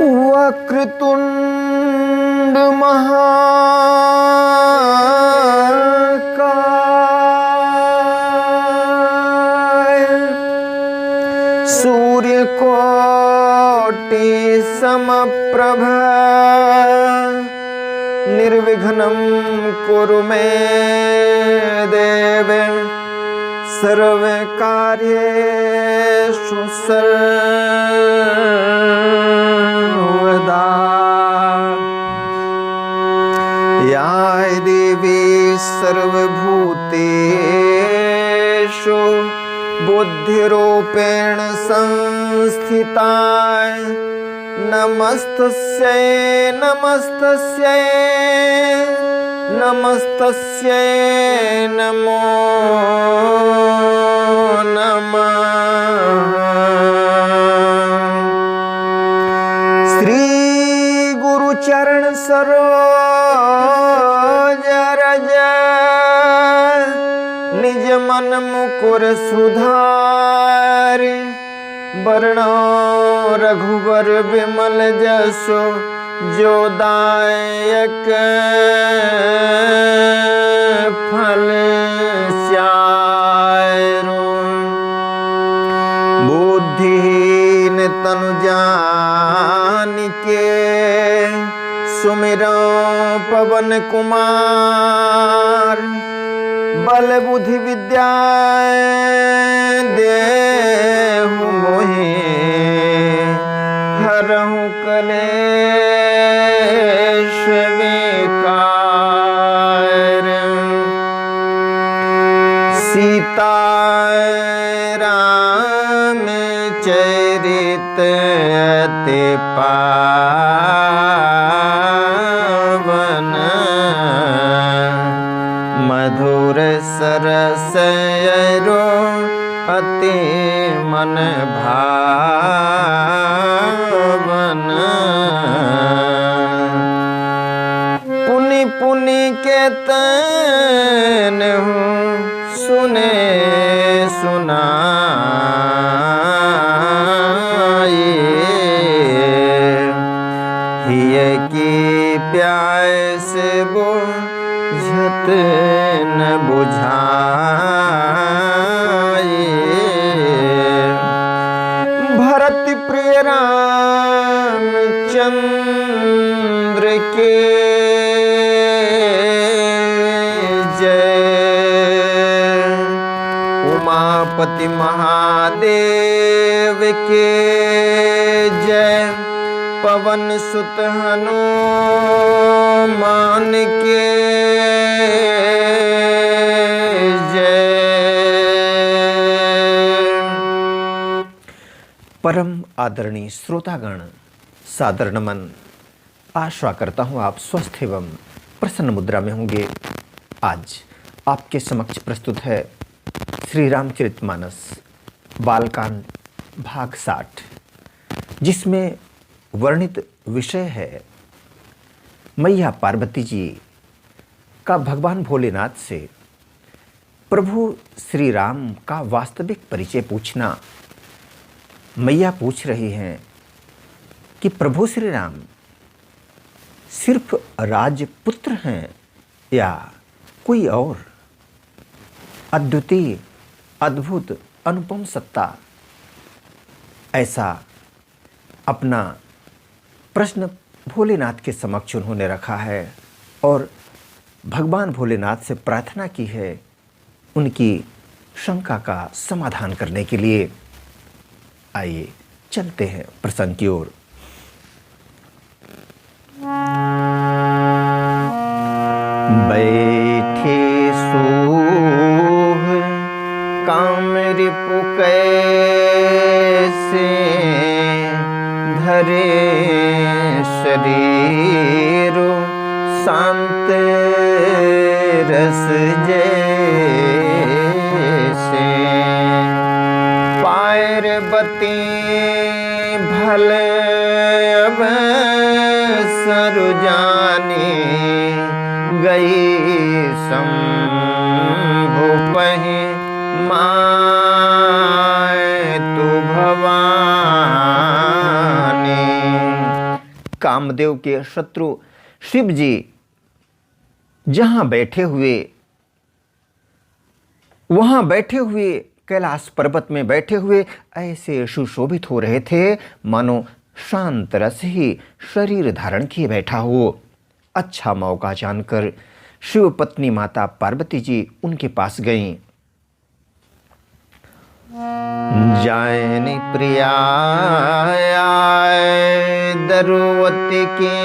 वक्रतुंड महाकाय सूर्यकोटि समप्रभ निर्विघ्नं कुरु मे देव सर्वकार्येषु सर्वदा। या देवी सर्वभूतेषु बुद्धिरूपेण संस्थिता नमस्तस्यै नमस्तस्यै नमस्तस्यै नमो नमः। श्री गुरु चरण सरोज रज निज मन मुकुर सुधारि वर्णो रघुवर विमल जसो जो दायक फल स्यारो। बुद्धिहीन तनु जानिके सुमिरो पवन कुमार बल बुद्धि विद्या देहु मोहि हरहु कलेश विकार। सीता राम चरित अति पावन मधुर सरस अति मन भावन। पुनि पुनि के तन हूँ सुने सुनाए हिय की प्यास बुझत न बुझाए। भरत प्रिय रामचंद्र के जय। उमापति महादेव के जय। पवन सुत हनुमान के जय। परम आदरणीय श्रोतागण, सादर नमन। आशा करता हूँ आप स्वस्थ एवं प्रसन्न मुद्रा में होंगे। आज आपके समक्ष प्रस्तुत है श्री रामचरितमानस बालकांड भाग 60, जिसमें वर्णित विषय है मैया पार्वती जी का भगवान भोलेनाथ से प्रभु श्री राम का वास्तविक परिचय पूछना। मैया पूछ रही हैं कि प्रभु श्री राम सिर्फ राजपुत्र हैं या कोई और अद्वितीय अद्भुत अनुपम सत्ता। ऐसा अपना प्रश्न भोलेनाथ के समक्ष उन्होंने रखा है और भगवान भोलेनाथ से प्रार्थना की है उनकी शंका का समाधान करने के लिए। आइए चलते हैं प्रसंग की ओर। बैठे सूह काम रिपु कैसे धरे शरीर शांत रस जैसे। पार्वती भल अब सरु जाने गई शंभु पहि माय तु भवानी। कामदेव के शत्रु शिव जी वहां बैठे हुए कैलाश पर्वत में बैठे हुए ऐसे सुशोभित हो रहे थे मानो शांत रस ही शरीर धारण किए बैठा हो। अच्छा मौका जानकर शिव पत्नी माता पार्वती जी उनके पास गईं। जायनि प्रिया दरुवती के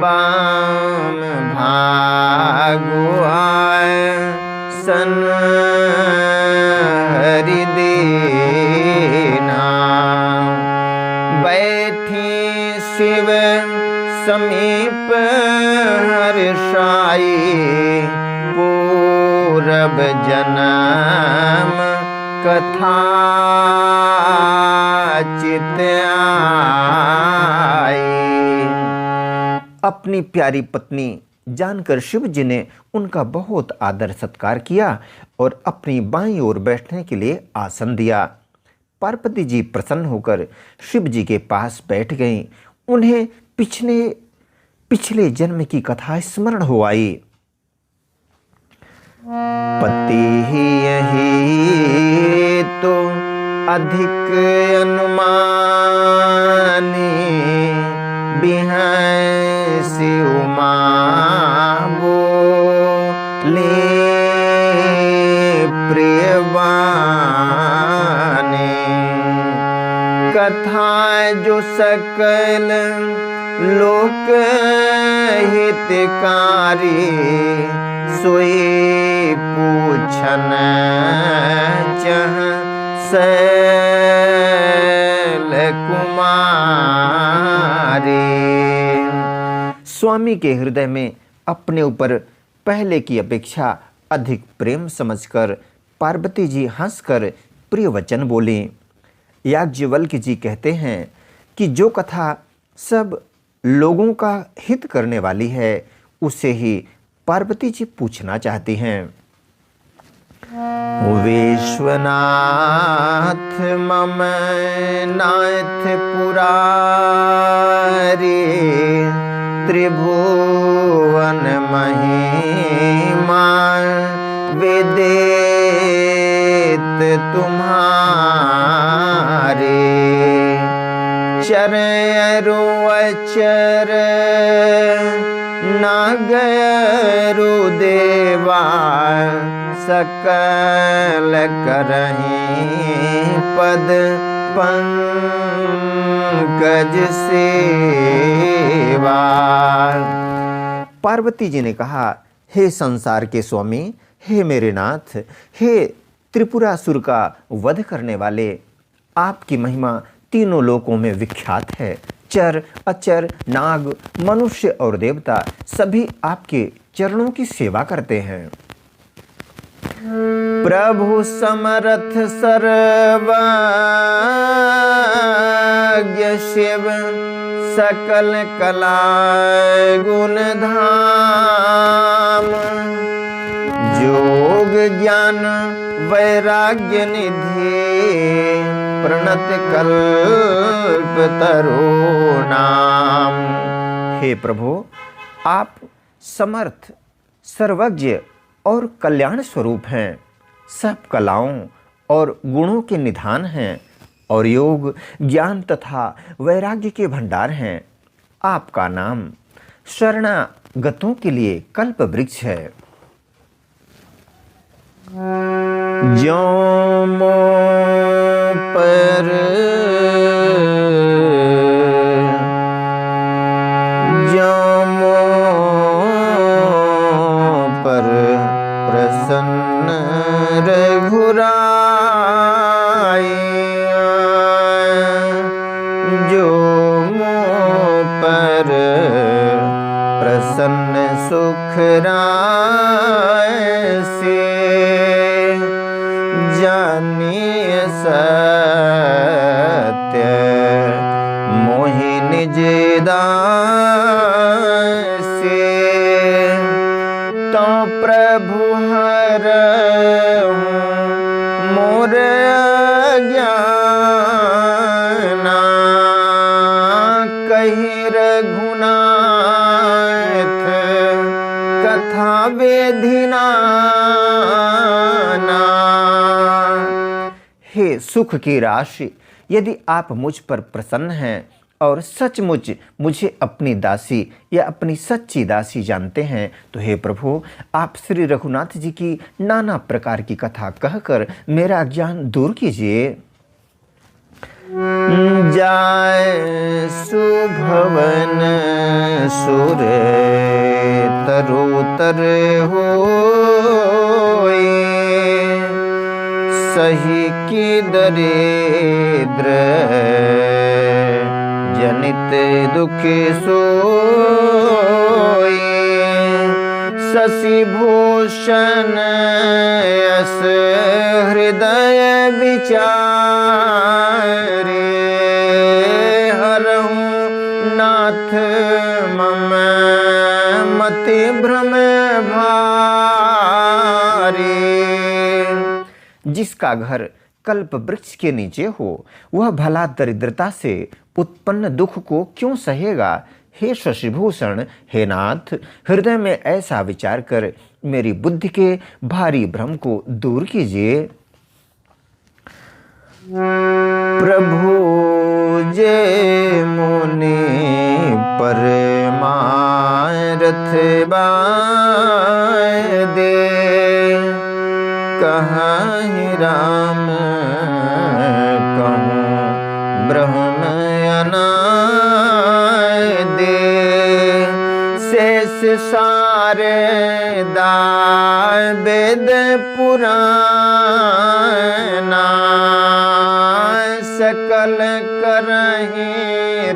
बाम भागुआ सन हरिदेना बैठी शिव समीप हर्षाई पूरब जन्म कथा चित आई। अपनी प्यारी पत्नी जानकर शिव जी ने उनका बहुत आदर सत्कार किया और अपनी बाईं ओर बैठने के लिए आसन दिया। पार्वती जी प्रसन्न होकर शिव जी के पास बैठ गईं। उन्हें पिछले जन्म की कथा स्मरण हो आई। पति ही यही तो अधिक अनुमानी बिहसी उमा बोले प्रियवानी कथा जो सकल लोक हितकारी सोई पूछन चह शैल कुमारी। स्वामी के हृदय में अपने ऊपर पहले की अपेक्षा अधिक प्रेम समझकर पार्वती जी हंसकर प्रिय वचन बोली। याज्ञवल्क्य जी कहते हैं कि जो कथा सब लोगों का हित करने वाली है उसे ही पार्वती जी पूछना चाहती हैं। विश्वनाथ मम नाथ पुरारी त्रिभुवन महिमा वेदेत तुम्हारे चरयरु अचर नागरु देवा सकल करहीं पद पंकज सेवा। पार्वती जी ने कहा, हे संसार के स्वामी, हे मेरे नाथ, हे त्रिपुरासुर का वध करने वाले, आपकी महिमा तीनों लोकों में विख्यात है। चर अचर नाग मनुष्य और देवता सभी आपके चरणों की सेवा करते हैं। प्रभु समर्थ सर्वज्ञ शिव सकल कला गुण धाम जोग ज्ञान वैराग्य निधि प्रणत कल्प तरो नाम। हे प्रभु, आप समर्थ सर्वज्ञ और कल्याण स्वरूप हैं, सब कलाओं और गुणों के निधान हैं और योग ज्ञान तथा वैराग्य के भंडार हैं। आपका नाम शरणागतों के लिए कल्प वृक्ष है। ज्यों मों पर प्रसन्न रघुराई जो मों पर प्रसन्न सुखराय से जानिए सत्य मोहि निज दासे तो प्रभु हरहु मोर अज्ञाना धिनाना। हे सुख की राशि, यदि आप मुझ पर प्रसन्न हैं और सचमुच मुझे अपनी दासी या अपनी सच्ची दासी जानते हैं, तो हे प्रभु, आप श्री रघुनाथ जी की नाना प्रकार की कथा कहकर मेरा अज्ञान दूर कीजिए। जाय सुभवन सुर तरोतर होए, सही की दरिद्र जनित दुख सोए। शशि भूषण यस हृदय विचारे, हरहु नाथ मम मति भ्रम भारे। जिसका घर कल्प वृक्ष के नीचे हो, वह भला दरिद्रता से उत्पन्न दुख को क्यों सहेगा। हे शशिभूषण, हे नाथ, हृदय में ऐसा विचार कर मेरी बुद्धि के भारी भ्रम को दूर कीजिए। प्रभु जय मुनि परमारथ दे, कहीं राम कहूँ ब्रह्म अनाय दे। शेष सारे दाय वेद पुराना, सकल करहि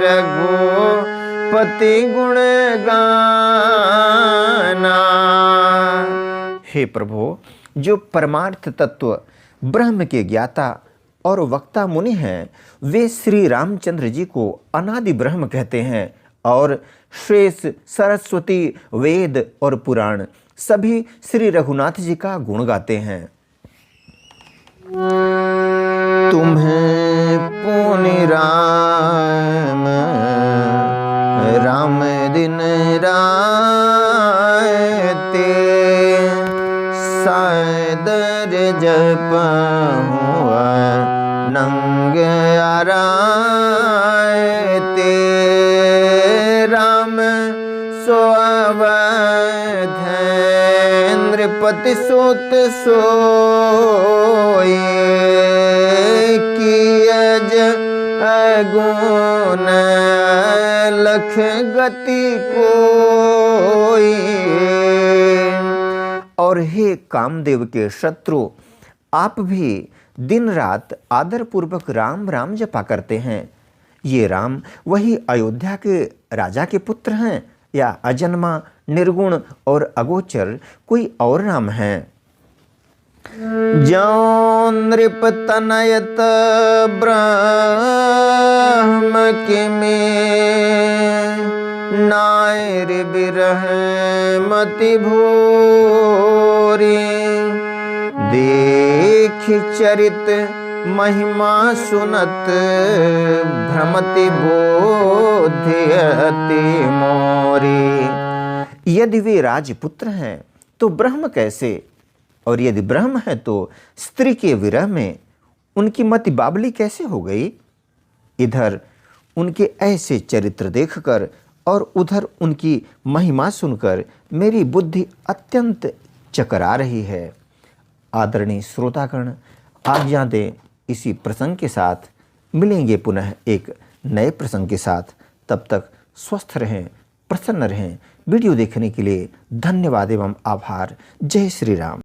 रघुपति गुण गाना। हे प्रभु, जो परमार्थ तत्व ब्रह्म के ज्ञाता और वक्ता मुनि हैं, वे श्री रामचंद्र जी को अनादि ब्रह्म कहते हैं और शेष सरस्वती वेद और पुराण सभी श्री रघुनाथ जी का गुण गाते हैं। तुम्हें पुनि राम राम दिन राते, सादर जपहुआ नंग आराते। राम सोअवधेन्द्रपति सुत सोए, कियज अगुण लख गति कोई। और हे कामदेव के शत्रु, आप भी दिन रात आदर पूर्वक राम राम जपा करते हैं। ये राम वही अयोध्या के राजा के पुत्र हैं या अजन्मा, निर्गुण और अगोचर कोई और राम हैं? जौ नृप तनयत ब्रह्म के में, नायर बिरह मति भोरी। देख चरित महिमा सुनत, भ्रमति बोध्यति मोरी। यदि वे राजपुत्र हैं तो ब्रह्म कैसे, और यदि ब्रह्म है तो स्त्री के विरह में उनकी मति बावली कैसे हो गई। इधर उनके ऐसे चरित्र देखकर और उधर उनकी महिमा सुनकर मेरी बुद्धि अत्यंत चकरा रही है। आदरणीय श्रोतागण, आज्ञा दें, इसी प्रसंग के साथ मिलेंगे पुनः एक नए प्रसंग के साथ। तब तक स्वस्थ रहें, प्रसन्न रहें। वीडियो देखने के लिए धन्यवाद एवं आभार। जय श्री राम।